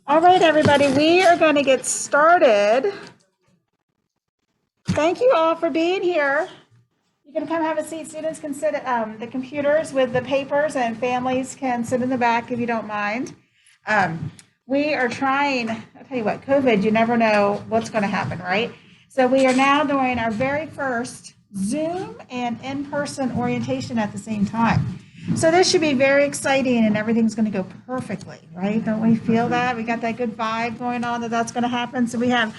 All right, everybody, we are going to get started. Thank you all for being here. You can come have a seat. Students can sit at the computers with the papers, and families can sit in the back if you don't mind. We are trying, I'll tell you what, COVID, you never know what's going to happen, right? So we are now doing our very first Zoom and in-person orientation at the same time. So this should be very exciting, and everything's going to go perfectly, right? Don't we feel that? We got that good vibe going on that that's going to happen. So we have,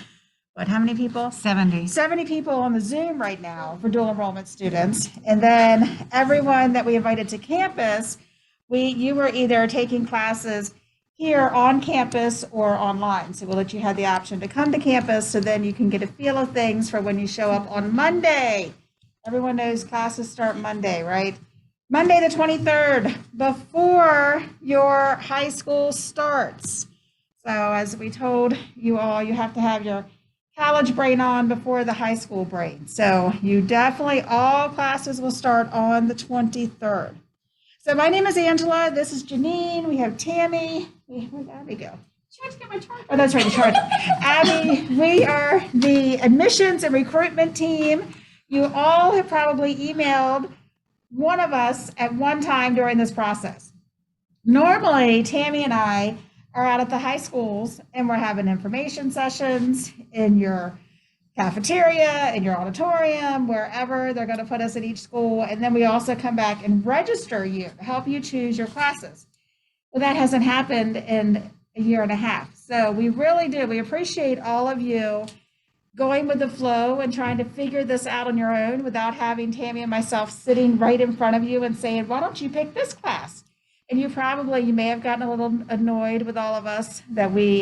what, how many people? 70. 70 people on the Zoom right now for dual enrollment students. And then everyone that we invited to campus, you were either taking classes here on campus or online. So we'll let you have the option to come to campus so then you can get a feel of things for when you show up on Monday. Everyone knows classes start Monday, right? Monday the 23rd, before your high school starts. So as we told you all, you have to have your college brain on before the high school brain. So you definitely, all classes will start on the 23rd. So my name is Angela. This is Janine. We have Tammy. Where'd Abby go? Oh, that's right, the charger. Abby, we are the admissions and recruitment team. You all have probably emailed one of us at one time during this process. Normally, Tammy and I are out at the high schools and we're having information sessions in your cafeteria, in your auditorium, wherever they're going to put us at each school. And then we also come back and register you to help you choose your classes. Well, that hasn't happened in a year and a half. So we really do. We appreciate all of you going with the flow and trying to figure this out on your own without having Tammy and myself sitting right in front of you and saying, why don't you pick this class? And you may have gotten a little annoyed with all of us that we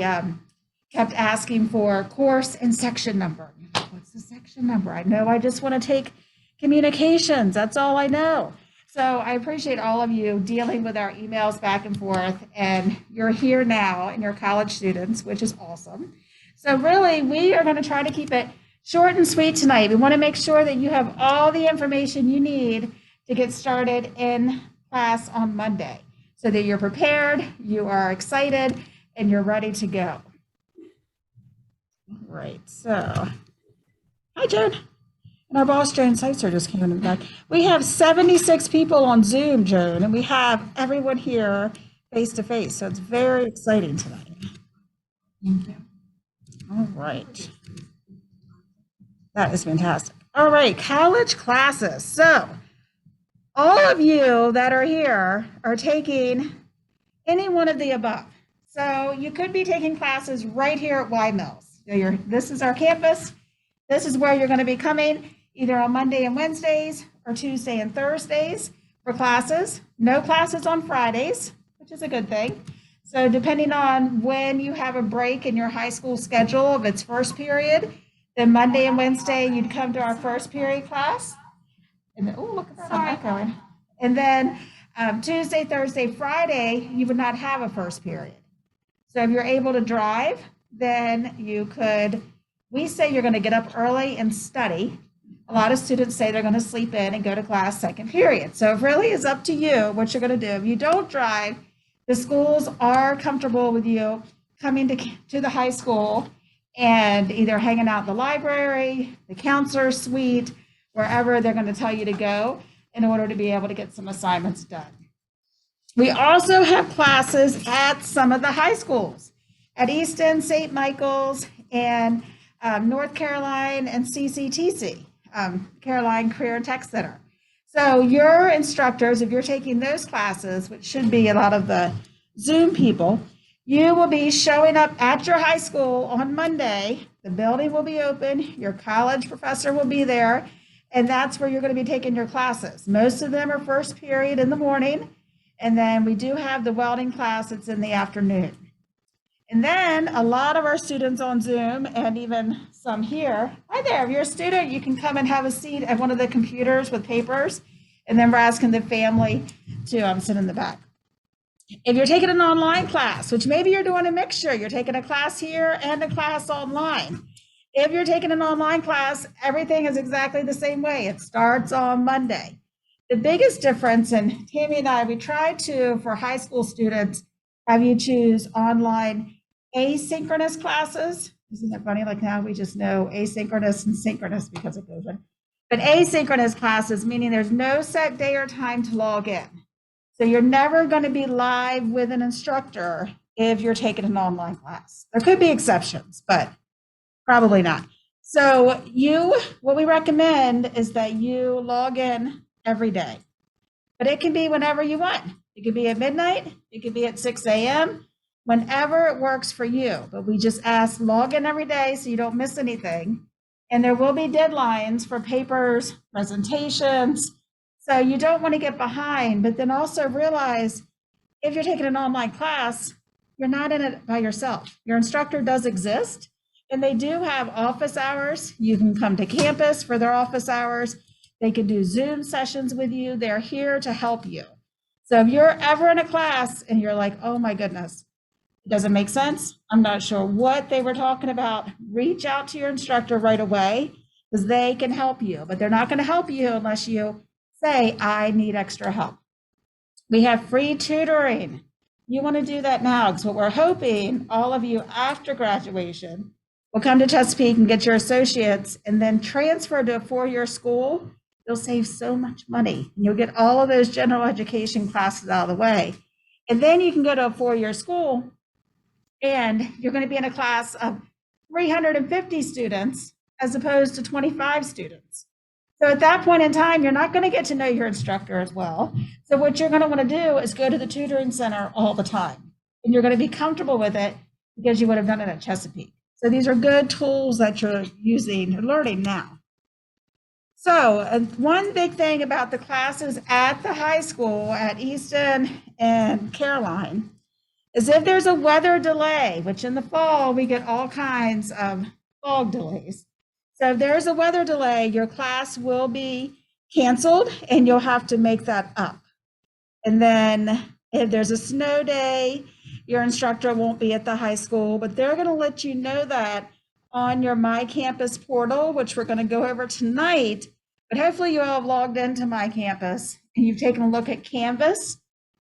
kept asking for course and section number. What's the section number? I know I just want to take communications. That's all I know. So I appreciate all of you dealing with our emails back and forth, and you're here now and you're college students, which is awesome. So really, we are going to try to keep it short and sweet tonight. We want to make sure that you have all the information you need to get started in class on Monday so that you're prepared, you are excited, and you're ready to go. All right, so, hi, Joan. And our boss, Joan Seitzer, just came in the back. We have 76 people on Zoom, Joan, and we have everyone here face-to-face, so it's very exciting tonight. Thank you. All right. That is fantastic. All right, college classes. So all of you that are here are taking any one of the above. So you could be taking classes right here at Y Mills. So this is our campus. This is where you're going to be coming either on Monday and Wednesdays or Tuesday and Thursdays for classes. No classes on Fridays, which is a good thing. So depending on when you have a break in your high school schedule of its first period, then Monday and Wednesday, you'd come to our first period class. And then, oh, look at that, I'm not going. And then Tuesday, Thursday, Friday, you would not have a first period. So if you're able to drive, then you could, we say you're going to get up early and study. A lot of students say they're going to sleep in and go to class second period. So it really is up to you what you're going to do. If you don't drive, the schools are comfortable with you coming to the high school and either hanging out in the library, the counselor suite, wherever they're going to tell you to go in order to be able to get some assignments done. We also have classes at some of the high schools, at Easton, St. Michael's, and North Carolina and CCTC, Caroline Career and Tech Center. So your instructors, if you're taking those classes, which should be a lot of the Zoom people, you will be showing up at your high school on Monday. The building will be open. Your college professor will be there, and that's where you're going to be taking your classes. Most of them are first period in the morning, and then we do have the welding class that's in the afternoon. And then a lot of our students on Zoom, and even some here, hi there, if you're a student, you can come and have a seat at one of the computers with papers, and then we're asking the family to sit in the back. If you're taking an online class, which maybe you're doing a mixture, you're taking a class here and a class online. If you're taking an online class, everything is exactly the same way. It starts on Monday. The biggest difference, and Tammy and I, we tried to, for high school students, have you choose online Asynchronous classes, isn't that funny? Like now we just know asynchronous and synchronous because it goes in. But asynchronous classes, meaning there's no set day or time to log in. So you're never going to be live with an instructor if you're taking an online class. There could be exceptions, but probably not. So what we recommend is that you log in every day, but it can be whenever you want. It could be at midnight, it could be at 6 a.m., whenever it works for you. But we just ask log in every day so you don't miss anything. And there will be deadlines for papers, presentations. So you don't want to get behind, but then also realize if you're taking an online class, you're not in it by yourself. Your instructor does exist, and they do have office hours. You can come to campus for their office hours. They can do Zoom sessions with you. They're here to help you. So if you're ever in a class and you're like, oh my goodness, it doesn't make sense, I'm not sure what they were talking about, reach out to your instructor right away because they can help you, but they're not going to help you unless you say, I need extra help. We have free tutoring. You want to do that now because what we're hoping all of you after graduation will come to Chesapeake and get your associates and then transfer to a 4-year school. You'll save so much money and you'll get all of those general education classes out of the way. And then you can go to a 4-year school and you're going to be in a class of 350 students as opposed to 25 students. So at that point in time, you're not going to get to know your instructor as well. So what you're going to want to do is go to the tutoring center all the time. And you're going to be comfortable with it because you would have done it at Chesapeake. So these are good tools that you're using or learning now. So one big thing about the classes at the high school at Easton and Caroline is if there's a weather delay, which in the fall we get all kinds of fog delays. So if there's a weather delay, your class will be canceled and you'll have to make that up. And then if there's a snow day, your instructor won't be at the high school, but they're going to let you know that on your My Campus portal, which we're going to go over tonight. But hopefully you all have logged into My Campus and you've taken a look at Canvas.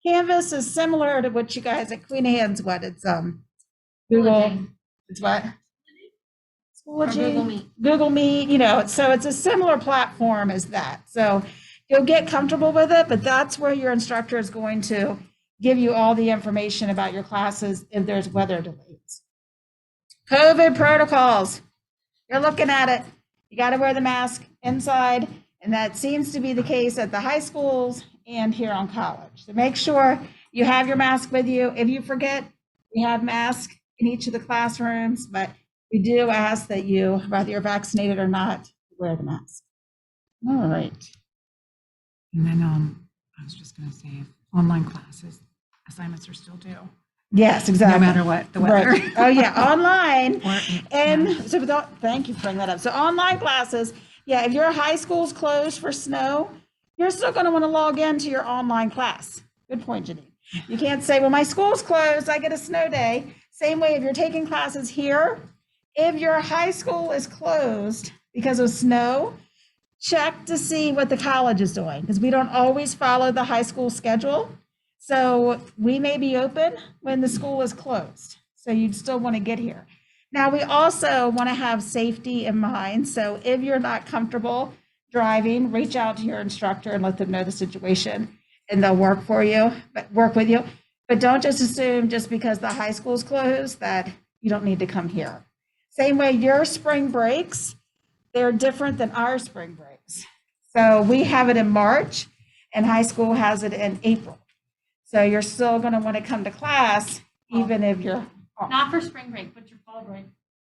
Canvas is similar to what you guys at Queen Anne's, what it's Google, it's what? Google Meet, you know, so it's a similar platform as that. So you'll get comfortable with it, but that's where your instructor is going to give you all the information about your classes if there's weather delays. COVID protocols, you're looking at it. You got to wear the mask inside, and that seems to be the case at the high schools and here on college. So make sure you have your mask with you. If you forget, we have masks in each of the classrooms, but we do ask that you, whether you're vaccinated or not, wear the mask. All right. And then I was just going to say, if online classes, assignments are still due. Yes, exactly. No matter what the weather. Right. Oh yeah, online. And yeah. so thank you for bringing that up. So online classes, yeah, if your high school's closed for snow, you're still going to want to log into your online class. Good point, Janine. You can't say, well, my school's closed, I get a snow day. Same way if you're taking classes here, if your high school is closed because of snow, check to see what the college is doing because we don't always follow the high school schedule. So we may be open when the school is closed. So you'd still want to get here. Now, we also want to have safety in mind. So if you're not comfortable driving, reach out to your instructor and let them know the situation and they'll work with you. But don't just assume just because the high school is closed that you don't need to come here. Same way your spring breaks, they're different than our spring breaks. So we have it in March and high school has it in April. So you're still going to want to come to class, even if you're off. Not for spring break, but your fall break.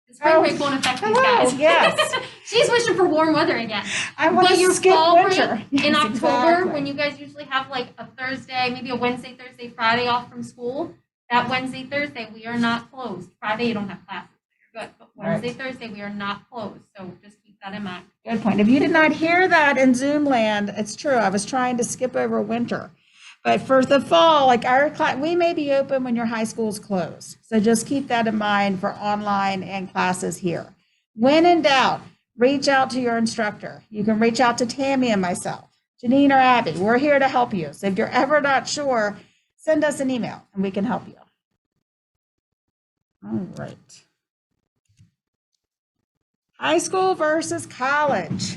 The spring break won't affect these guys. Yes. She's wishing for warm weather again. I want but to your skip fall winter. break Yes, in October, exactly. when you guys usually have like a Thursday, maybe a Wednesday, Thursday, Friday off from school, that Wednesday, Thursday, we are not closed. Friday, you don't have classes. So you're good. But Wednesday, Thursday, we are not closed. So just keep that in mind. Good point. If you did not hear that in Zoom land, it's true. I was trying to skip over winter. But for the fall, like our class, we may be open when your high school's closed. So just keep that in mind for online and classes here. When in doubt, reach out to your instructor. You can reach out to Tammy and myself, Janine or Abby. We're here to help you. So if you're ever not sure, send us an email and we can help you. All right. High school versus college.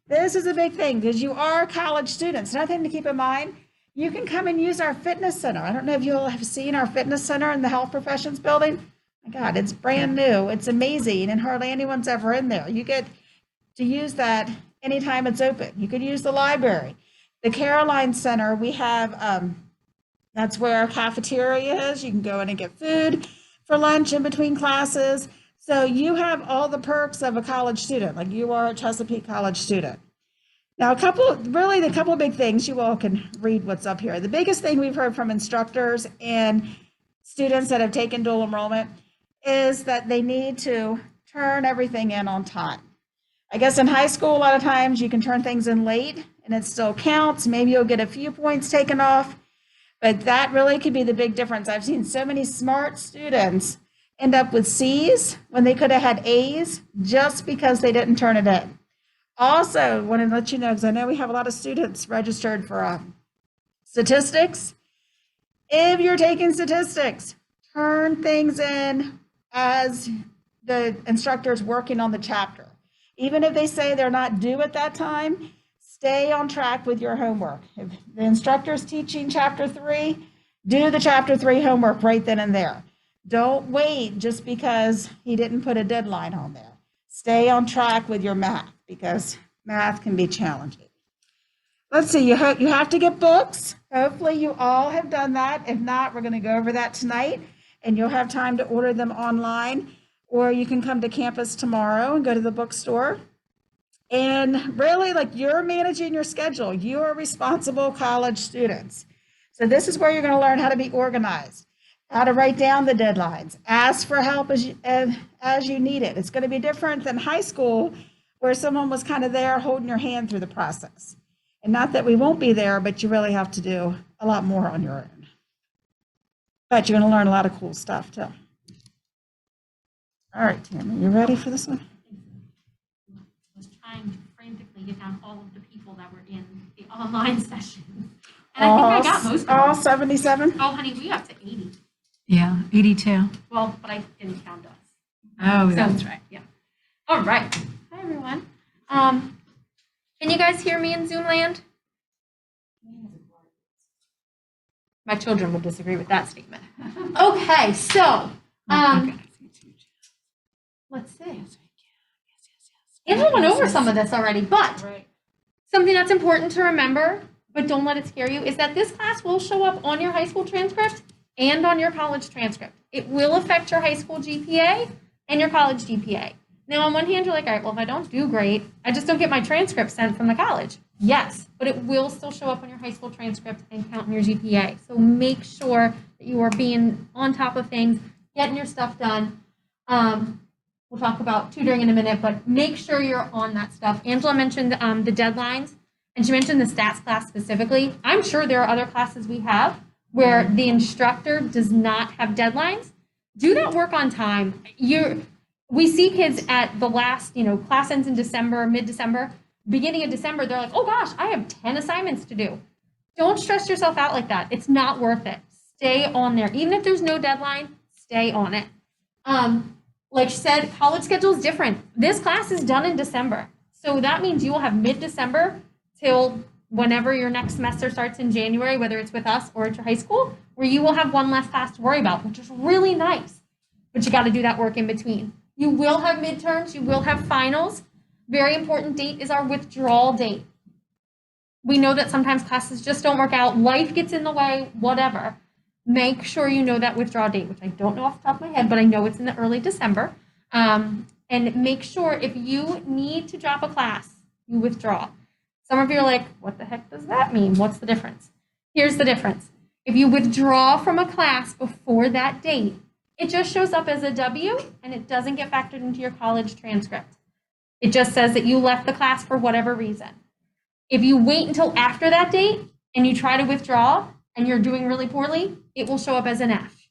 This is a big thing because you are college students. Another thing to keep in mind, you can come and use our fitness center. I don't know if you all have seen our fitness center in the health professions building. My God, it's brand new. It's amazing, and hardly anyone's ever in there. You get to use that anytime it's open. You could use the library. The Caroline Center, we have, that's where our cafeteria is. You can go in and get food for lunch in between classes. So you have all the perks of a college student, like you are a Chesapeake College student. Now, the couple of big things, you all can read what's up here. The biggest thing we've heard from instructors and students that have taken dual enrollment is that they need to turn everything in on time. I guess in high school, a lot of times you can turn things in late and it still counts. Maybe you'll get a few points taken off, but that really could be the big difference. I've seen so many smart students end up with C's when they could have had A's just because they didn't turn it in. Also, want to let you know, because I know we have a lot of students registered for statistics. If you're taking statistics, turn things in as the instructor's working on the chapter. Even if they say they're not due at that time, stay on track with your homework. If the instructor's teaching chapter 3, do the chapter 3 homework right then and there. Don't wait just because he didn't put a deadline on there. Stay on track with your math because math can be challenging. Let's see, you have to get books. Hopefully you all have done that. If not, we're going to go over that tonight and you'll have time to order them online, or you can come to campus tomorrow and go to the bookstore. And really, like, you're managing your schedule. You are responsible college students. So this is where you're going to learn how to be organized, how to write down the deadlines, ask for help as you need it. It's going to be different than high school, where someone was kind of there holding your hand through the process. And not that we won't be there, but you really have to do a lot more on your own. But you're going to learn a lot of cool stuff too. All right, Tammy, you ready for this one? I was trying to frantically get down all of the people that were in the online session. And I think I got most of them. All 77? Oh, honey, we up to 80. Yeah, 82. Well, but I didn't count us. Oh, So, that's right. Yeah. All right. Hi, everyone. Can you guys hear me in Zoom land? My children would disagree with that statement. Okay, so let's see. Angela went over some of this already, but something that's important to remember, but don't let it scare you, is that this class will show up on your high school transcript and on your college transcript. It will affect your high school GPA and your college GPA. Now, on one hand, you're like, all right, well, if I don't do great, I just don't get my transcript sent from the college. Yes, but it will still show up on your high school transcript and count in your GPA. So make sure that you are being on top of things, getting your stuff done. We'll talk about tutoring in a minute, but make sure you're on that stuff. Angela mentioned the deadlines, and she mentioned the stats class specifically. I'm sure there are other classes we have where the instructor does not have deadlines. Do that work on time. We see kids at the last, class ends in December, mid-December, beginning of December, they're like, oh gosh, I have 10 assignments to do. Don't stress yourself out like that. It's not worth it. Stay on there. Even if there's no deadline, stay on it. Like she said, college schedule is different. This class is done in December. So that means you will have mid-December till whenever your next semester starts in January, whether it's with us or at your high school, where you will have one less class to worry about, which is really nice. But you got to do that work in between. You will have midterms, you will have finals. Very important date is our withdrawal date. We know that sometimes classes just don't work out, life gets in the way, whatever. Make sure you know that withdrawal date, which I don't know off the top of my head, but I know it's in the early December. And make sure if you need to drop a class, you withdraw. Some of you are like, what the heck does that mean? What's the difference? Here's the difference. If you withdraw from a class before that date, it just shows up as a W and it doesn't get factored into your college transcript. It just says that you left the class for whatever reason. If you wait until after that date and you try to withdraw and you're doing really poorly, it will show up as an F.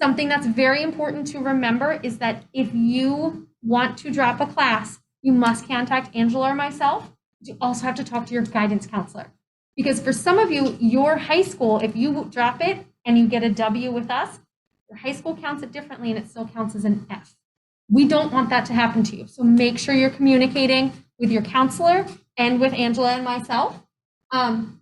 Something that's very important to remember is that if you want to drop a class, you must contact Angela or myself. You also have to talk to your guidance counselor. Because for some of you, your high school, if you drop it and you get a W with us, Your high school counts it differently and it still counts as an F. We don't want that to happen to you. So make sure you're communicating with your counselor and with Angela and myself.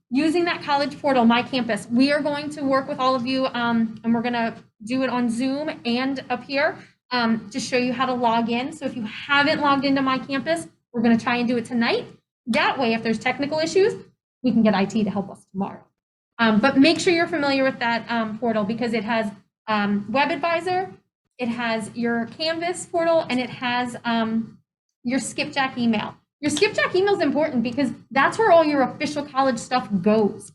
Using that college portal, My Campus, we are going to work with all of you and we're going to do it on Zoom and up here to show you how to log in. So if you haven't logged into My Campus, we're going to try and do it tonight. That way, if there's technical issues, we can get IT to help us tomorrow. But make sure you're familiar with that portal because it has Web Advisor, it has your Canvas portal, and it has your Skipjack email. Your Skipjack email is important because that's where all your official college stuff goes.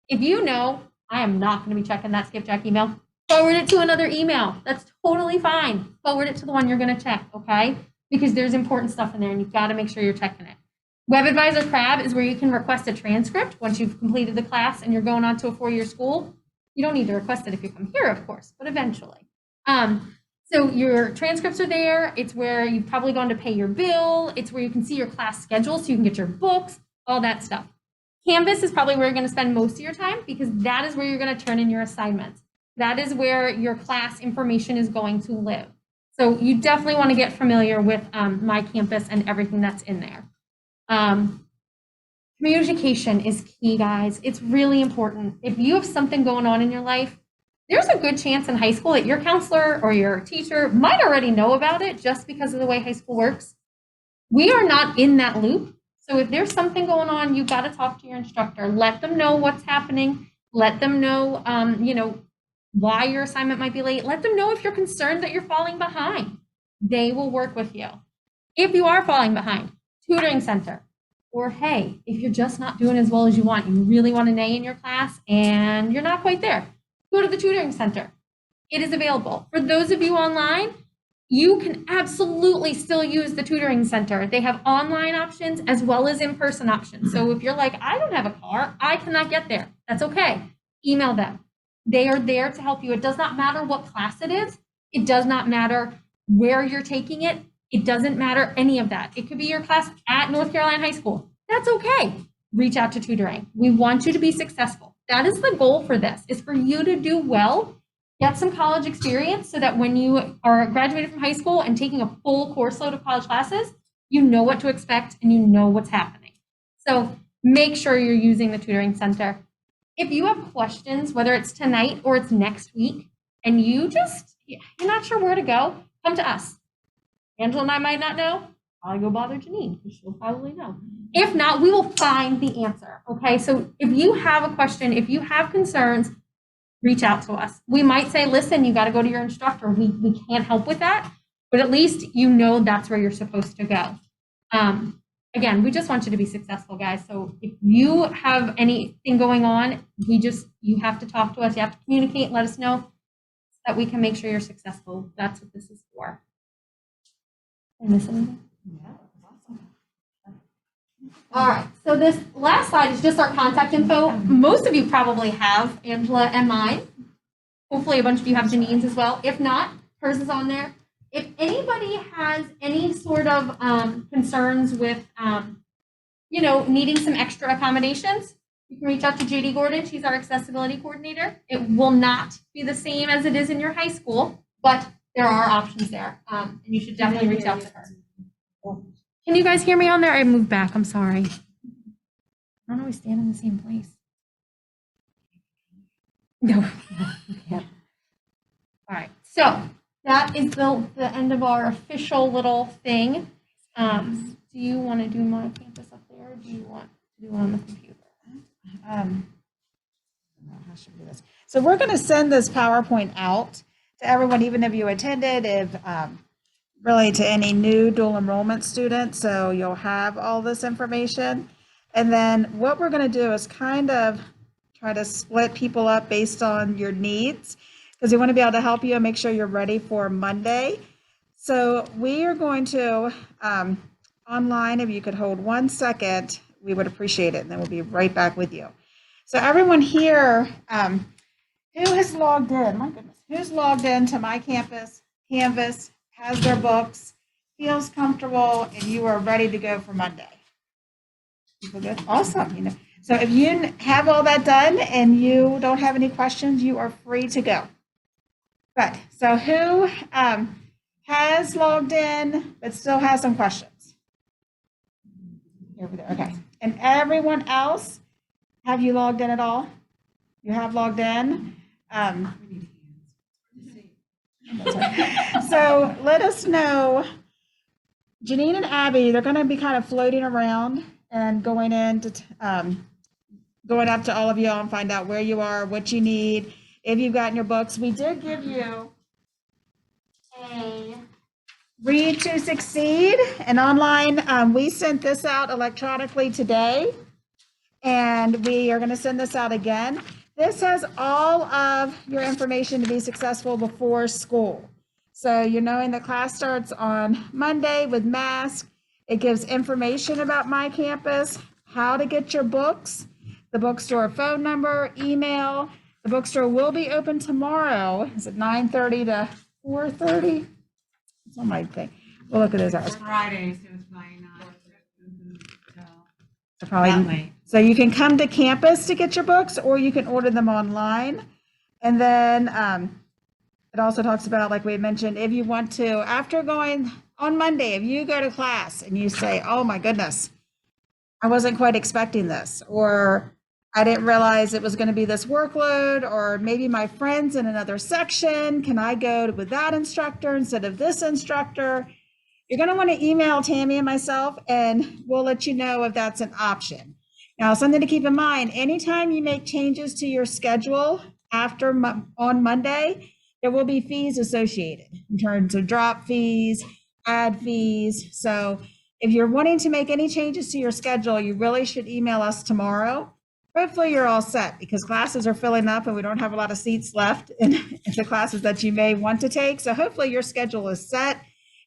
If you know, I am not going to be checking that Skipjack email, forward it to another email. That's totally fine. Forward it to the one you're going to check, okay? Because there's important stuff in there and you've got to make sure you're checking it. Web Advisor Crab is where you can request a transcript once you've completed the class and you're going on to a 4-year school. You don't need to request it if you come here, of course, but eventually. So your transcripts are there. It's where you've probably gone to pay your bill. It's where you can see your class schedule so you can get your books, all that stuff. Canvas is probably where you're going to spend most of your time because that is where you're going to turn in your assignments. That is where your class information is going to live. So you definitely want to get familiar with My Campus and everything that's in there. Communication is key, guys. It's really important. If you have something going on in your life, there's a good chance in high school that your counselor or your teacher might already know about it just because of the way high school works. We are not in that loop. So if there's something going on, you've got to talk to your instructor. Let them know what's happening. Let them know, why your assignment might be late. Let them know if you're concerned that you're falling behind. They will work with you. If you are falling behind, tutoring center. Or hey, if you're just not doing as well as you want, you really want an A in your class and you're not quite there, go to the tutoring center. It is available. For those of you online, you can absolutely still use the tutoring center. They have online options as well as in-person options. So if you're like, I don't have a car, I cannot get there, that's okay. Email them. They are there to help you. It does not matter what class it is. It does not matter where you're taking it. It doesn't matter any of that. It could be your class at North Carolina High School. That's okay. Reach out to tutoring. We want you to be successful. That is the goal for this, is for you to do well, get some college experience so that when you are graduated from high school and taking a full course load of college classes, you know what to expect and you know what's happening. So make sure you're using the tutoring center. If you have questions, whether it's tonight or it's next week, and you're not sure where to go, come to us. Angela and I might not know. I'll go bother Janine because she'll probably know. If not, we will find the answer. Okay, so if you have a question, if you have concerns, reach out to us. We might say, listen, you got to go to your instructor. We can't help with that, but at least you know that's where you're supposed to go. Again, we just want you to be successful, guys. So if you have anything going on, you have to talk to us. You have to communicate, let us know so that we can make sure you're successful. That's what this is for. Did I miss anything? Yeah, awesome. All right, so this last slide is just our contact info. Most of you probably have Angela and mine. Hopefully a bunch of you have Janine's as well. If not, hers is on there. If anybody has any sort of concerns with, needing some extra accommodations, you can reach out to JD Gordon. She's our accessibility coordinator. It will not be the same as it is in your high school, but there are options there, and you should definitely reach out to her. Can you guys hear me on there? I moved back. I'm sorry. I don't always stand in the same place. No, you can't. All right, so that is the end of our official little thing. Do you want to do My Campus up there, or do you want to do it on the computer? I don't know how should we do this. So we're going to send this PowerPoint out to everyone, even if you attended, if really to any new dual enrollment students. So you'll have all this information. And then what we're going to do is kind of try to split people up based on your needs, because we want to be able to help you and make sure you're ready for Monday. So we are going to, online, if you could hold 1 second, we would appreciate it. And then we'll be right back with you. So everyone here, who has logged in? My goodness, who's logged in to My Campus, Canvas, has their books, feels comfortable, and you are ready to go for Monday? People good? Awesome. So if you have all that done and you don't have any questions, you are free to go. Good. So who has logged in but still has some questions? Over there. Okay. And everyone else, have you logged in at all? You have logged in? We need hands. That's right. So let us know. Janine and Abby, they're going to be kind of floating around and going going up to all of you all and find out where you are, what you need, if you've gotten your books. We did give you a Read to Succeed, an online. We sent this out electronically today, and we are going to send this out again. This has all of your information to be successful before school. So you're knowing the class starts on Monday with mask. It gives information about my campus, how to get your books, the bookstore phone number, email. The bookstore will be open tomorrow. Is it 9:30 to 4:30? It's on my thing. We'll look at those hours. Friday, so it's probably not. Probably late. So you can come to campus to get your books, or you can order them online. And then it also talks about, like we mentioned, if you want to, after going on Monday, if you go to class and you say, oh my goodness, I wasn't quite expecting this, or I didn't realize it was going to be this workload, or maybe my friend's in another section, can I go with that instructor instead of this instructor? You're going to want to email Tammy and myself, and we'll let you know if that's an option. Now, something to keep in mind, anytime you make changes to your schedule on Monday, there will be fees associated in terms of drop fees, add fees. So if you're wanting to make any changes to your schedule, you really should email us tomorrow. Hopefully you're all set, because classes are filling up and we don't have a lot of seats left in the classes that you may want to take. So hopefully your schedule is set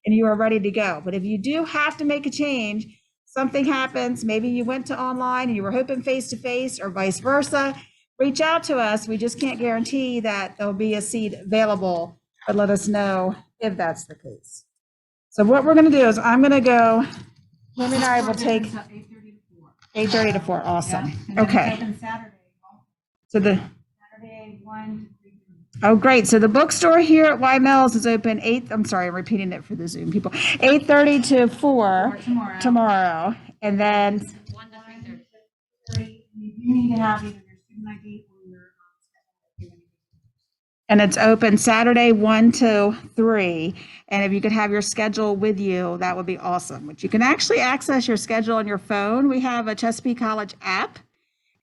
and you are ready to go. But if you do have to make a change, something happens, maybe you went to online and you were hoping face-to-face or vice versa, reach out to us. We just can't guarantee that there'll be a seat available, but let us know if that's the case. So what we're going to do is I'm going to go, Tammy and I will take 8:30 to 4. Awesome. Yeah. Okay. Open Saturday. So Saturday 1 to 3. oh, great. So the bookstore here at Y Mills is open I'm repeating it for the Zoom people, 8:30 to 4 tomorrow. And then 1 to 3:30. 3. You do need to have either your student ID or your schedule. and it's open Saturday 1 to 3. And if you could have your schedule with you, that would be awesome. But you can actually access your schedule on your phone. We have a Chesapeake College app,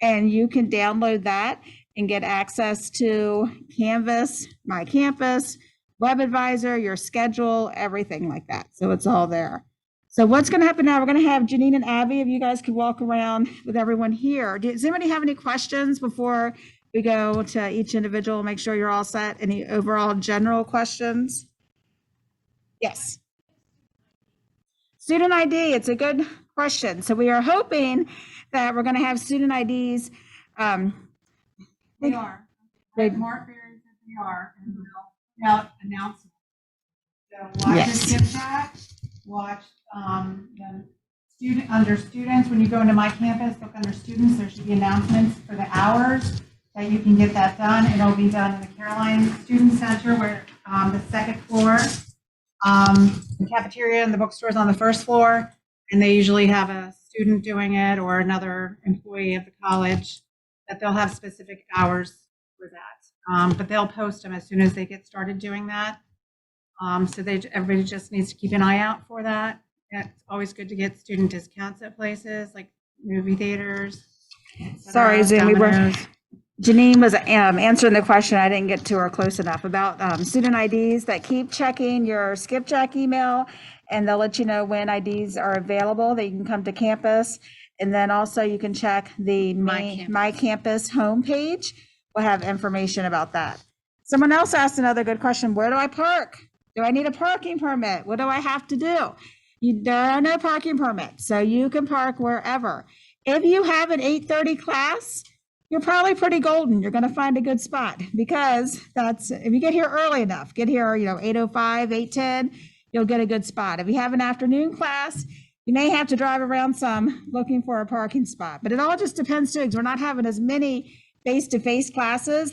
and you can download that and get access to Canvas, My Campus, Web Advisor, your schedule, everything like that. So it's all there. So what's going to happen now, we're going to have Janine and Abby, if you guys could walk around with everyone here. Does anybody have any questions before we go to each individual, make sure you're all set? Any overall general questions? Yes. Student ID, it's a good question. So we are hoping that we're going to have student IDs. They are. They- Mark Berry said they are, and we'll put out announcements. So watch Yes. your skip track, watch the student, under students, when you go into My Campus, look under students, there should be announcements for the hours that you can get that done. It'll be done in the Caroline Student Center, where the second floor, the cafeteria and the bookstore is on the first floor, and they usually have a student doing it or another employee of the college, that they'll have specific hours for that. But they'll post them as soon as they get started doing that. So everybody just needs to keep an eye out for that. It's always good to get student discounts at places like movie theaters. Sorry, Zoom, we were, Domino's. Janine was answering the question. I didn't get to her close enough about student IDs. That keep checking your skipjack email, and they'll let you know when IDs are available that you can come to campus. And then also you can check the My Campus homepage. We'll have information about that. Someone else asked another good question. Where do I park? Do I need a parking permit? What do I have to do? There are no parking permits, so you can park wherever. If you have an 8:30 class, you're probably pretty golden. You're going to find a good spot, because if you get here early enough, get here, 8:05, 8:10, you'll get a good spot. If you have an afternoon class, you may have to drive around some looking for a parking spot, but it all just depends too, because we're not having as many face-to-face classes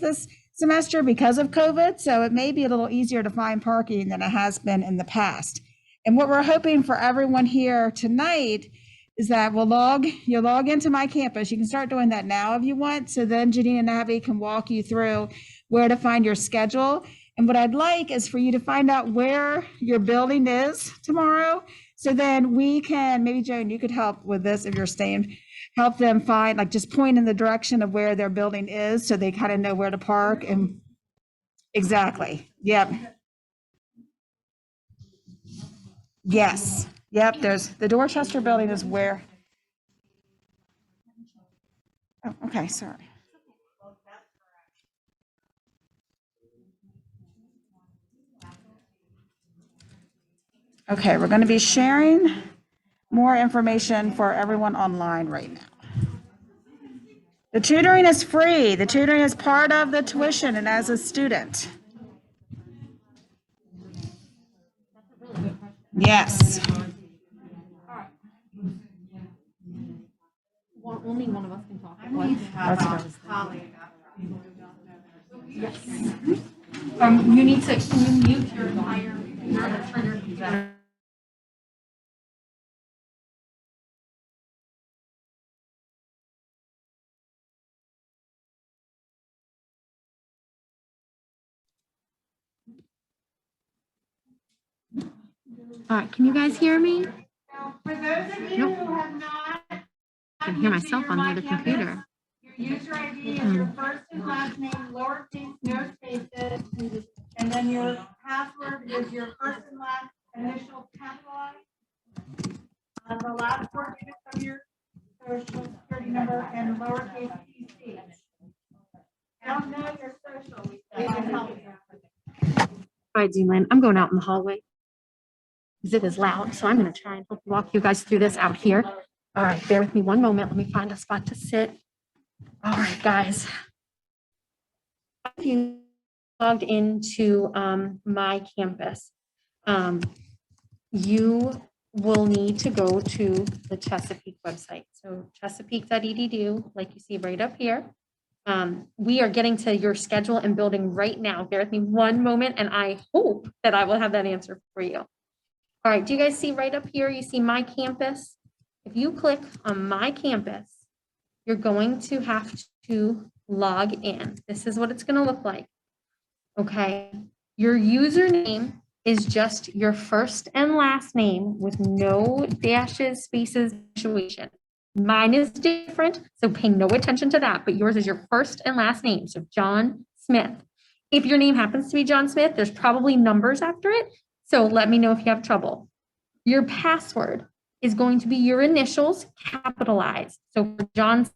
semester because of COVID, so it may be a little easier to find parking than it has been in the past. And what we're hoping for everyone here tonight is that you'll log into My Campus. You can start doing that now if you want. So then Janine and Abby can walk you through where to find your schedule. And what I'd like is for you to find out where your building is tomorrow. So then we can, maybe Joan, you could help with this if you're staying, help them find, like just point in the direction of where their building is so they kind of know where to park. And exactly. Yep. Yes. Yep. There's the Dorchester building is where. Oh, okay. Sorry. Okay. We're going to be sharing more information for everyone online right now. The tutoring is free. The tutoring is part of the tuition and as a student. Yes. Only one of us can talk. I need to have a colleague after people who don't know this. Yes. You need to, can you mute your entire computer, turn your computer? All right, can you guys hear me? Now, for those of you who have not. I can hear myself on the computer. Your user ID is your first and last name, lowercase, no spaces, and then your password is your first and last initial capitalized. The last four digits of your social security number and lowercase pc. Don't know your social, we can help you. All right, Zealand, I'm going out in the hallway because it is loud, so I'm going to try and walk you guys through this out here. All right, bear with me one moment. Let me find a spot to sit. All right, guys. If you logged into My Campus, you will need to go to the Chesapeake website. So chesapeake.edu, like you see right up here. We are getting to your schedule and building right now. Bear with me one moment, and I hope that I will have that answer for you. All right, do you guys see right up here? You see My Campus? If you click on My Campus, you're going to have to log in. This is what it's going to look like. Okay. Your username is just your first and last name with no dashes, spaces, punctuation. Mine is different, so pay no attention to that, but yours is your first and last name. So John Smith. If your name happens to be John Smith, there's probably numbers after it. So let me know if you have trouble. Your password is going to be your initials capitalized. So for John,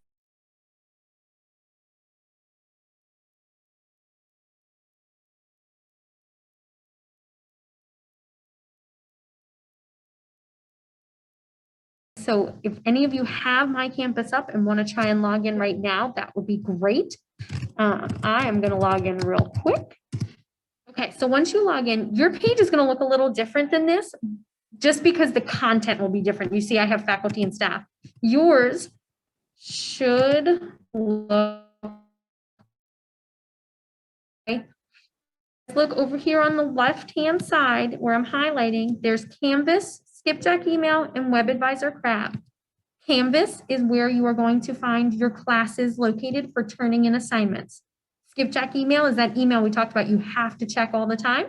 so if any of you have My Campus up and want to try and log in right now, that would be great. I am going to log in real quick. Okay, so once you log in, your page is going to look a little different than this, just because the content will be different. You see, I have faculty and staff. Yours should look. Look over here on the left-hand side where I'm highlighting, there's Canvas, Skipjack Email, and WebAdvisor Crab. Canvas is where you are going to find your classes located for turning in assignments. Skipjack Email is that email we talked about you have to check all the time.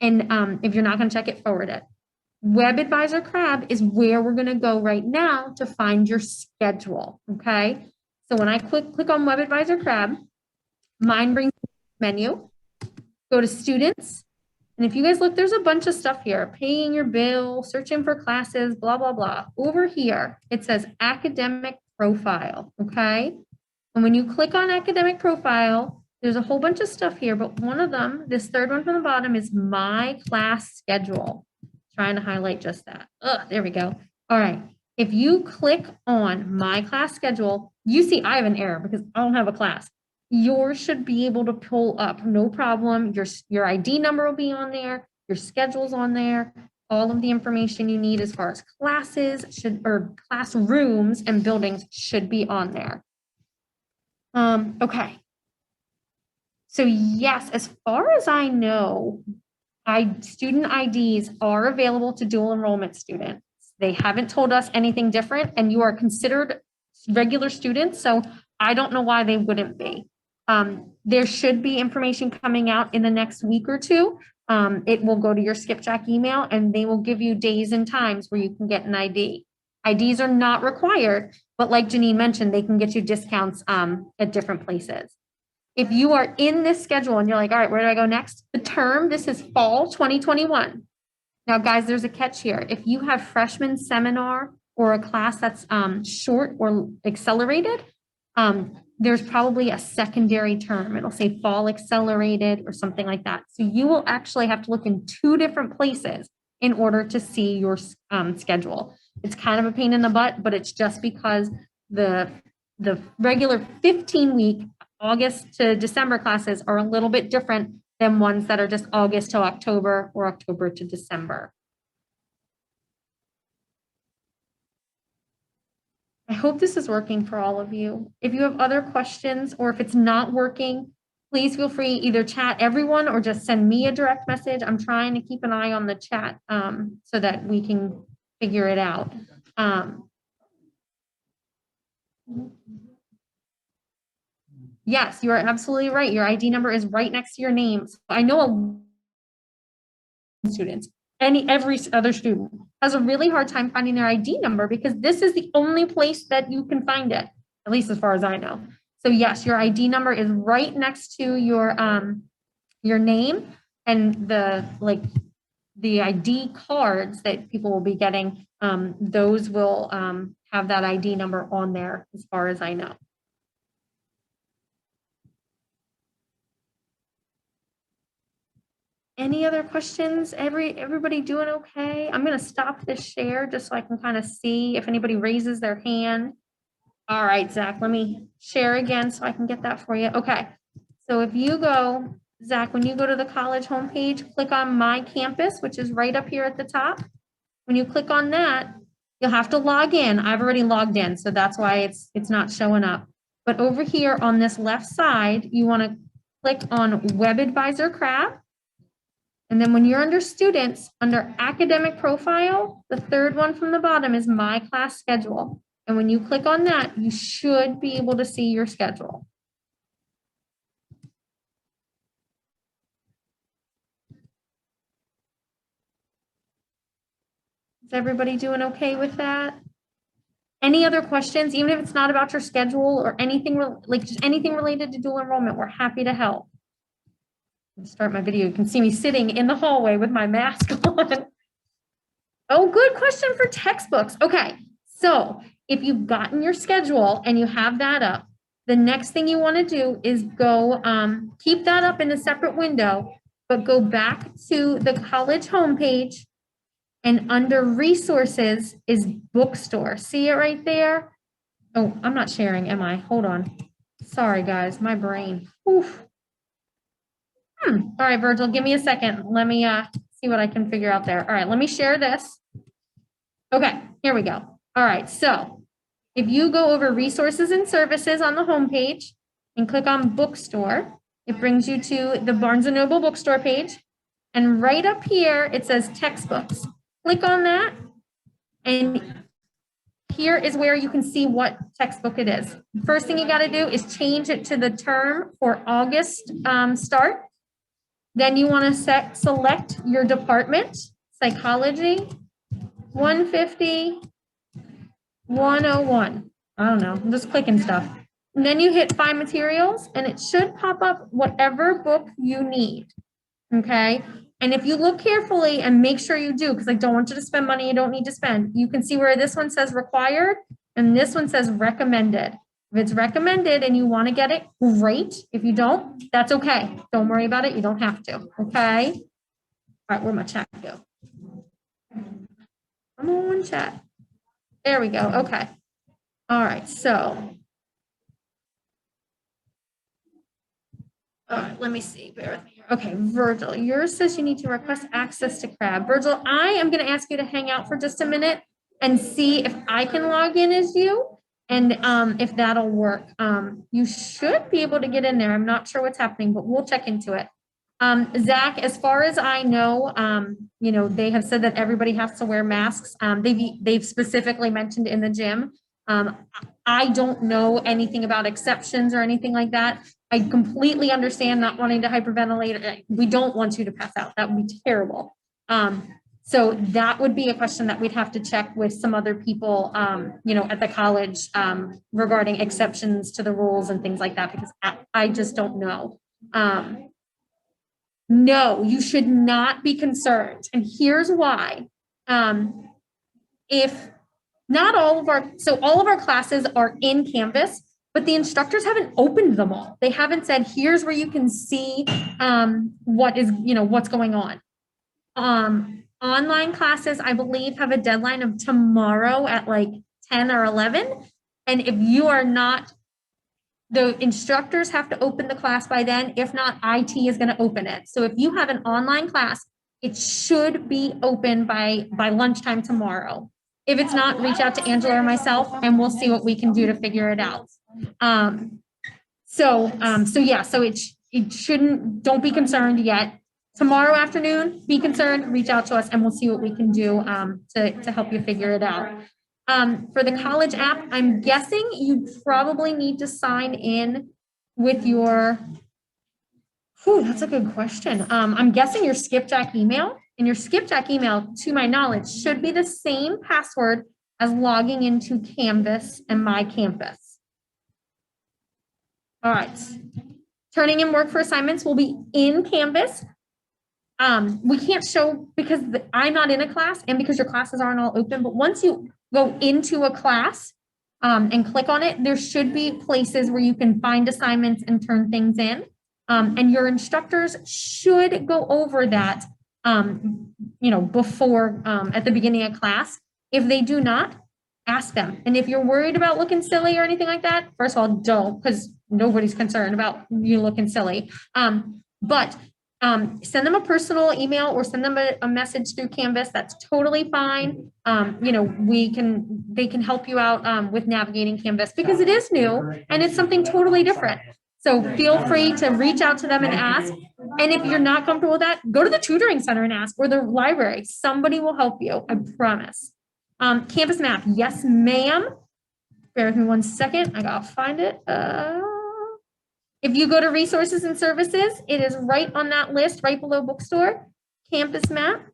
And if you're not going to check it, forward it. WebAdvisor Crab is where we're going to go right now to find your schedule, okay? So when I click on WebAdvisor Crab, mine brings menu. Go to students. And if you guys look, there's a bunch of stuff here. Paying your bill, searching for classes, blah, blah, blah. Over here, it says academic profile, okay? And when you click on academic profile, there's a whole bunch of stuff here, but one of them, this third one from the bottom, is my class schedule. Trying to highlight just that. There we go. All right. If you click on my class schedule, you see I have an error because I don't have a class. Yours should be able to pull up, no problem. Your ID number will be on there, your schedule's on there, all of the information you need as far as classes or classrooms and buildings should be on there. Okay. So yes, as far as I know, student IDs are available to dual enrollment students. They haven't told us anything different, and you are considered regular students, so I don't know why they wouldn't be. There should be information coming out in the next week or two. It will go to your Skipjack email, and they will give you days and times where you can get an ID. IDs are not required, but like Janine mentioned, they can get you discounts at different places. If you are in this schedule and you're like, all right, where do I go next? The term, this is fall 2021. Now, guys, there's a catch here. If you have freshman seminar or a class that's short or accelerated, there's probably a secondary term. It'll say fall accelerated or something like that. So you will actually have to look in two different places in order to see your schedule. It's kind of a pain in the butt, but it's just because the regular 15-week August to December classes are a little bit different than ones that are just August to October or October to December. I hope this is working for all of you. If you have other questions or if it's not working, please feel free either chat everyone or just send me a direct message. I'm trying to keep an eye on the chat so that we can figure it out. Yes, you are absolutely right. Your ID number is right next to your name. So I know students, every other student has a really hard time finding their ID number because this is the only place that you can find it, at least as far as I know. So yes, your ID number is right next to your name, and the ID cards that people will be getting, those will have that ID number on there as far as I know. Any other questions? Everybody doing okay? I'm going to stop this share just so I can kind of see if anybody raises their hand. All right, Zach, let me share again so I can get that for you. Okay, so if you go, Zach, when you go to the college homepage, click on My Campus, which is right up here at the top. When you click on that, you'll have to log in. I've already logged in, so that's why it's not showing up. But over here on this left side, you want to click on Web Advisor CRAB. And then when you're under students, under academic profile, the third one from the bottom is My Class Schedule. And when you click on that, you should be able to see your schedule. Is everybody doing okay with that? Any other questions, even if it's not about your schedule or anything, like just anything related to dual enrollment, we're happy to help. Start my video. You can see me sitting in the hallway with my mask on. Oh, good question for textbooks. Okay, so if you've gotten your schedule and you have that up, the next thing you want to do is go keep that up in a separate window, but go back to the college homepage, and under resources is bookstore. See it right there? Oh, I'm not sharing, am I? Hold on. Sorry, guys, my brain. Oof. All right, Virgil, give me a second. Let me see what I can figure out there. All right, let me share this. Okay, here we go. All right, so if you go over resources and services on the homepage and click on bookstore, it brings you to the Barnes & Noble bookstore page. And right up here, it says textbooks. Click on that. And here is where you can see what textbook it is. First thing you got to do is change it to the term for August start. Then you want to select your department, psychology, 150, 101. I don't know, I'm just clicking stuff. And then you hit find materials and it should pop up whatever book you need, okay? And if you look carefully and make sure you do, because I don't want you to spend money you don't need to spend, you can see where this one says required and this one says recommended. If it's recommended and you want to get it, great. If you don't, that's okay. Don't worry about it. You don't have to. Okay. All right. Where'd my chat go? Come on, chat. There we go. Okay. All right. So, all right. Let me see. Bear with me here. Okay. Virgil, yours says you need to request access to CRAB. Virgil, I am going to ask you to hang out for just a minute and see if I can log in as you. And if that'll work, you should be able to get in there. I'm not sure what's happening, but we'll check into it. Zach, as far as I know, they have said that everybody has to wear masks. They've specifically mentioned in the gym. I don't know anything about exceptions or anything like that. I completely understand not wanting to hyperventilate. We don't want you to pass out. That would be terrible. So that would be a question that we'd have to check with some other people, at the college regarding exceptions to the rules and things like that, because I just don't know. No, you should not be concerned. And here's why. If not all of our classes are in Canvas, but the instructors haven't opened them all. They haven't said, here's where you can see what's going on. Online classes, I believe, have a deadline of tomorrow at like 10 or 11. And if you are not, the instructors have to open the class by then. If not, IT is going to open it. So if you have an online class, it should be open by lunchtime tomorrow. If it's not, reach out to Angela or myself and we'll see what we can do to figure it out. So it shouldn't, don't be concerned yet. Tomorrow afternoon, be concerned, reach out to us and we'll see what we can do to help you figure it out. For the college app, I'm guessing you probably need to sign in with your, that's a good question. I'm guessing your skipjack email, and your skipjack email, to my knowledge, should be the same password as logging into Canvas and My Campus. All right. Turning in work for assignments will be in Canvas. We can't show because I'm not in a class and because your classes aren't all open, but once you go into a class and click on it, there should be places where you can find assignments and turn things in. And your instructors should go over that, before at the beginning of class. If they do not, ask them. And if you're worried about looking silly or anything like that, first of all, don't, because nobody's concerned about you looking silly. But send them a personal email or send them a message through Canvas. That's totally fine. They can help you out with navigating Canvas because it is new and it's something totally different. So feel free to reach out to them and ask. And if you're not comfortable with that, go to the tutoring center and ask, or the library. Somebody will help you, I promise. Campus map, yes, ma'am. Bear with me 1 second. I gotta find it. If you go to resources and services, it is right on that list, right below bookstore, campus map.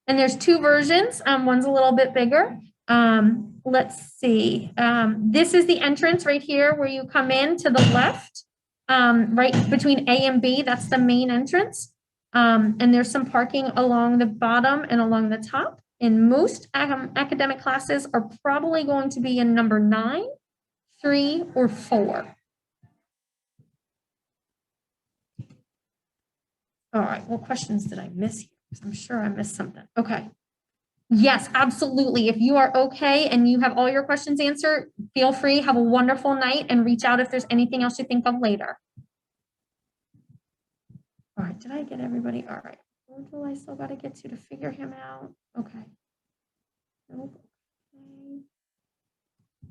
And there's 2 versions. One's a little bit bigger. Let's see. This is the entrance right here where you come in to the left, right between A and B. That's the main entrance. And there's some parking along the bottom and along the top. And most academic classes are probably going to be in number 9, 3, or 4. All right, what questions did I miss here? I'm sure I missed something. Okay. Yes, absolutely. If you are okay and you have all your questions answered, feel free, have a wonderful night and reach out if there's anything else you think of later. All right, did I get everybody? All right. Virgil, I still got to get to figure him out. Okay. Nope. Okay.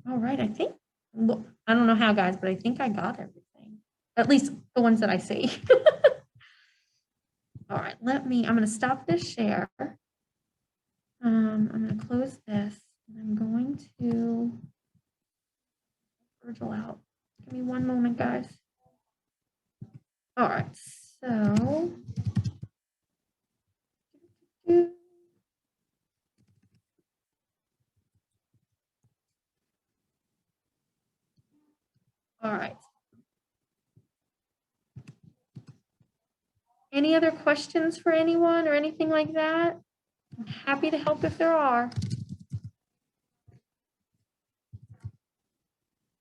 All right, I think, look, I don't know how, guys, but I think I got everything. At least the ones that I see. All right, I'm going to stop this share. I'm going to close this. And I'm going to Virgil out. Give me 1 moment, guys. All right, so. All right. Any other questions for anyone or anything like that? I'm happy to help if there are.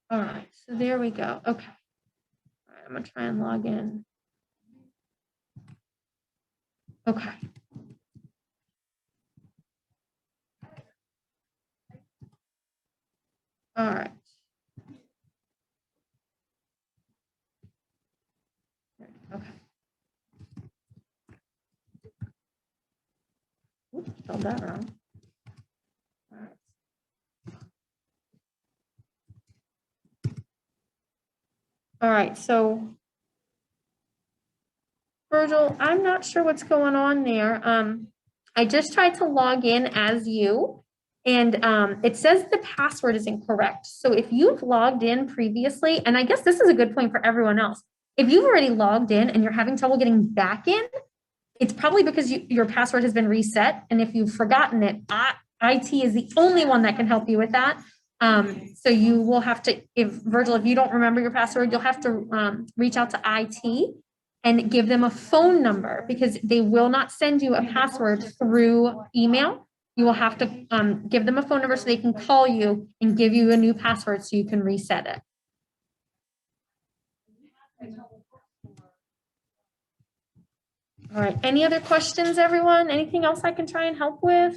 All right, so there we go. Okay. All right, I'm gonna try and log in. Okay. All right. Okay. Oops, spelled that wrong. All right. All right, so Virgil, I'm not sure what's going on there. I just tried to log in as you, and it says the password is incorrect. So if you've logged in previously, and I guess this is a good point for everyone else, if you've already logged in and you're having trouble getting back in, it's probably because your password has been reset. And if you've forgotten it, IT is the only one that can help you with that. So you will have to, Virgil, if you don't remember your password, you'll have to reach out to IT and give them a phone number, because they will not send you a password through email. You will have to give them a phone number so they can call you and give you a new password so you can reset it. All right, any other questions, everyone? Anything else I can try and help with?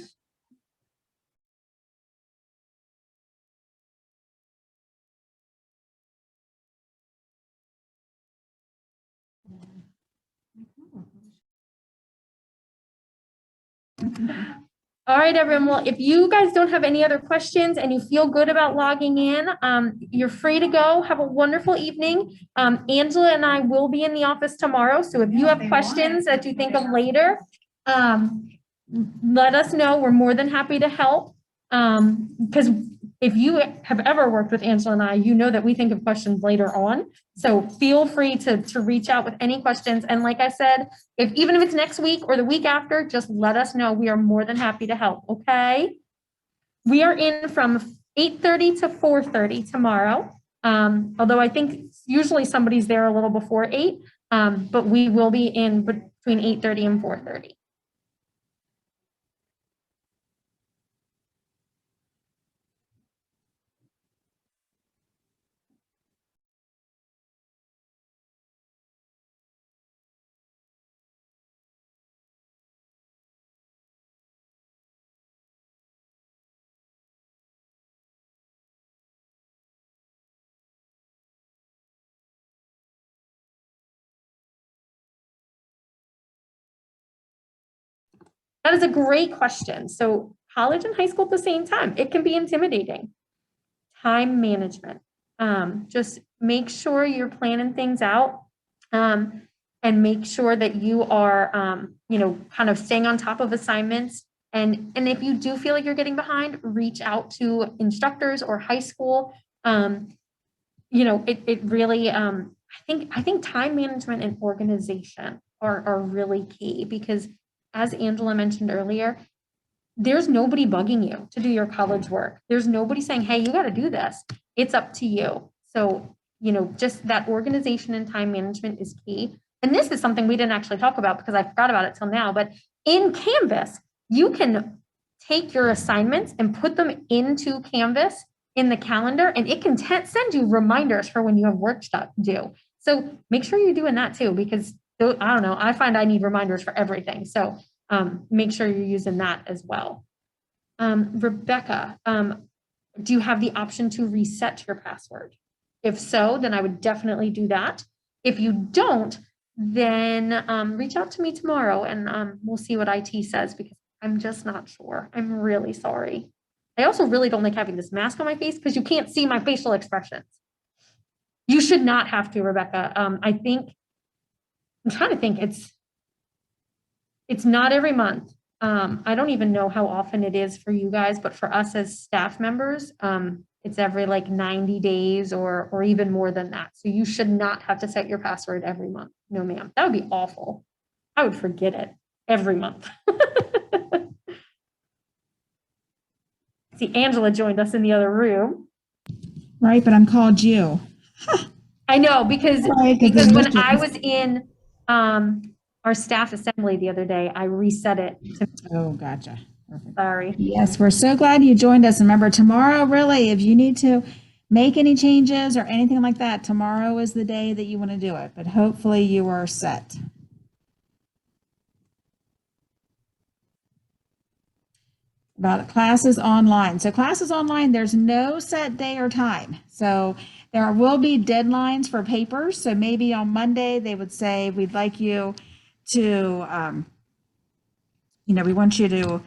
All right, everyone. Well, if you guys don't have any other questions and you feel good about logging in, you're free to go. Have a wonderful evening. Angela and I will be in the office tomorrow. So if you have questions that you think of later, let us know. We're more than happy to help. Because if you have ever worked with Angela and I, you know that we think of questions later on. So feel free to reach out with any questions. And like I said, even if it's next week or the week after, just let us know. We are more than happy to help, okay? We are in from 8:30 to 4:30 tomorrow. Although I think usually somebody's there a little before 8, but we will be in between 8:30 and 4:30. That is a great question. So college and high school at the same time, it can be intimidating. Time management. Just make sure you're planning things out, and make sure that you are, kind of staying on top of assignments. And if you do feel like you're getting behind, reach out to instructors or high school. It really, I think time management and organization are really key, because as Angela mentioned earlier, there's nobody bugging you to do your college work. There's nobody saying, hey, you got to do this. It's up to you. So, just that organization and time management is key. And this is something we didn't actually talk about because I forgot about it till now, but in Canvas, you can take your assignments and put them into Canvas in the calendar, and it can send you reminders for when you have work stuff due. So make sure you're doing that too, because I don't know, I find I need reminders for everything. So make sure you're using that as well. Rebecca, do you have the option to reset your password? If so, then I would definitely do that. If you don't, then reach out to me tomorrow and we'll see what IT says, because I'm just not sure. I'm really sorry. I also really don't like having this mask on my face because you can't see my facial expressions. You should not have to, Rebecca. I'm trying to think, it's not every month. I don't even know how often it is for you guys, but for us as staff members, it's every like 90 days or even more than that. So you should not have to set your password every month. No, ma'am. That would be awful. I would forget it every month. See, Angela joined us in the other room. Right, but I'm called you. I know, because Right, when I was in our staff assembly the other day, I reset it. Oh, gotcha. Perfect. Sorry. Yes, we're so glad you joined us. Remember, tomorrow, really, if you need to make any changes or anything like that, tomorrow is the day that you want to do it. But hopefully you are set. About classes online. So classes online, there's no set day or time. So there will be deadlines for papers. So maybe on Monday they would say, we'd like you to, we want you to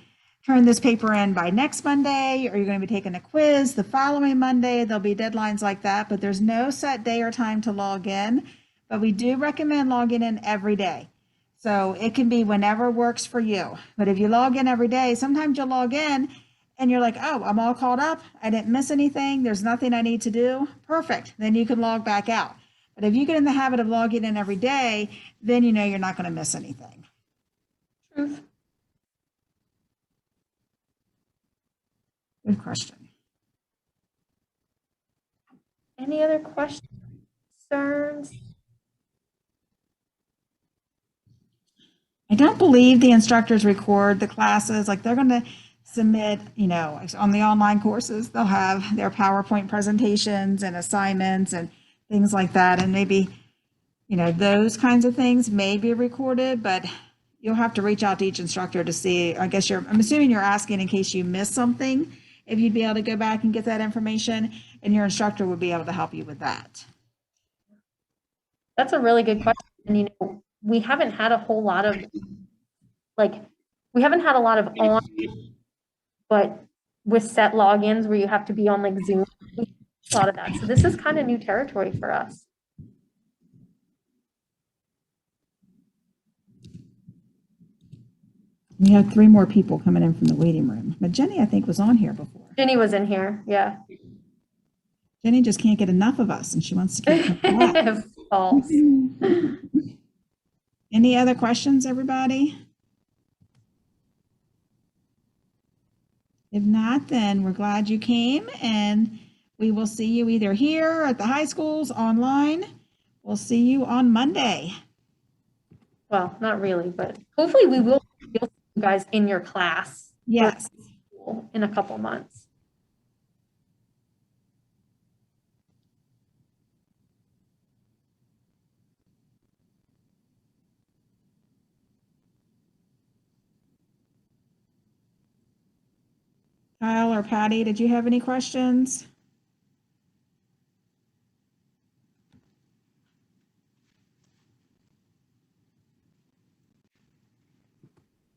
turn this paper in by next Monday, or you're going to be taking a quiz the following Monday. There'll be deadlines like that, but there's no set day or time to log in. But we do recommend logging in every day. So it can be whenever works for you. But if you log in every day, sometimes you'll log in and you're like, oh, I'm all caught up. I didn't miss anything. There's nothing I need to do. Perfect. Then you can log back out. But if you get in the habit of logging in every day, then you know you're not going to miss anything. Truth. Good question. Any other questions, concerns? I don't believe the instructors record the classes. Like they're going to submit, you know, on the online courses, they'll have their PowerPoint presentations and assignments and things like that. And maybe, you know, those kinds of things may be recorded, but you'll have to reach out to each instructor to see. I guess I'm assuming you're asking in case you missed something, if you'd be able to go back and get that information, and your instructor would be able to help you with that. That's a really good question. And, you know, we haven't had a whole lot of, on, but with set logins where you have to be on like Zoom, a lot of that. So this is kind of new territory for us. We have 3 more people coming in from the waiting room. But Jenny, I think, was on here before. Jenny was in here, yeah. Jenny just can't get enough of us, and she wants to keep coming back. False. Any other questions, everybody? If not, then we're glad you came, and we will see you either here at the high schools, online. We'll see you on Monday. Well, not really, but hopefully we will see you guys in your class. Yes. In a couple months. Kyle or Patty, did you have any questions?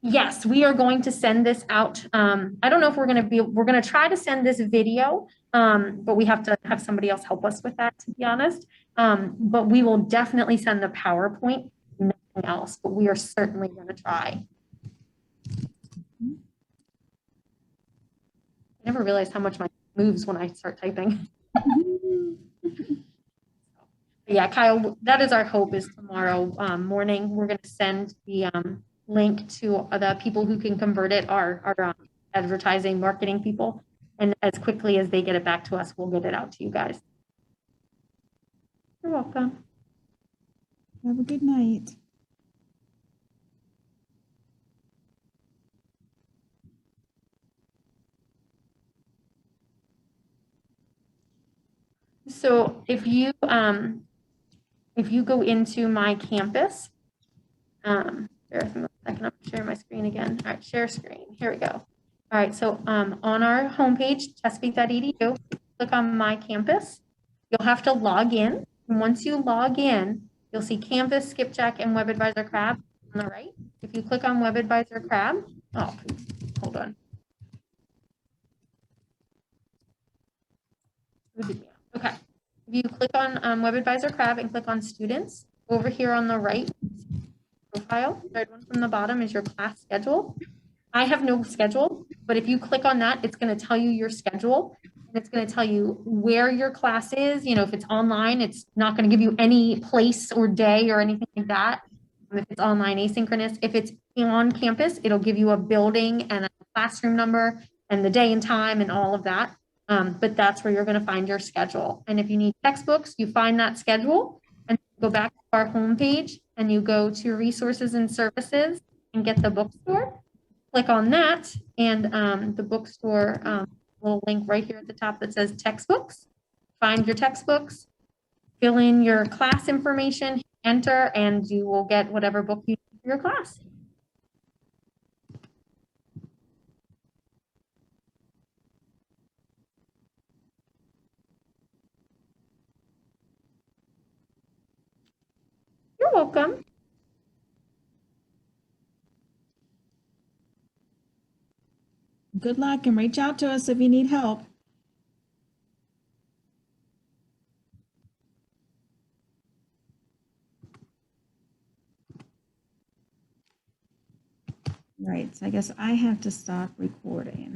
Yes, we are going to send this out. I don't know if we're going to try to send this video, but we have to have somebody else help us with that, to be honest. But we will definitely send the PowerPoint, nothing else, but we are certainly going to try. I never realized how much my moves when I start typing. Yeah, Kyle, that is our hope is tomorrow morning. We're going to send the link to the people who can convert it, our advertising marketing people. And as quickly as they get it back to us, we'll get it out to you guys. You're welcome. Have a good night. So if you go into my campus, bear with me a second, I'm sharing my screen again. All right, share screen. Here we go. All right, so on our homepage, chesapeake.edu, click on My Campus. You'll have to log in. And once you log in, you'll see Canvas, Skipjack, and WebAdvisor Crab on the right. If you click on WebAdvisor Crab, oh, hold on. Okay. If you click on WebAdvisor Crab and click on Students, over here on the right profile, the third one from the bottom is your class schedule. I have no schedule, but if you click on that, it's going to tell you your schedule. And it's going to tell you where your class is. You know, if it's online, it's not going to give you any place or day or anything like that. If it's online asynchronous, if it's on campus, it'll give you a building and a classroom number and the day and time and all of that. But that's where you're going to find your schedule. And if you need textbooks, you find that schedule and go back to our homepage and you go to resources and services and get the bookstore. Click on that and the bookstore little link right here at the top that says textbooks. Find your textbooks, fill in your class information, enter, and you will get whatever book you need for your class. You're welcome. Good luck and reach out to us if you need help. Right, so I guess I have to stop recording.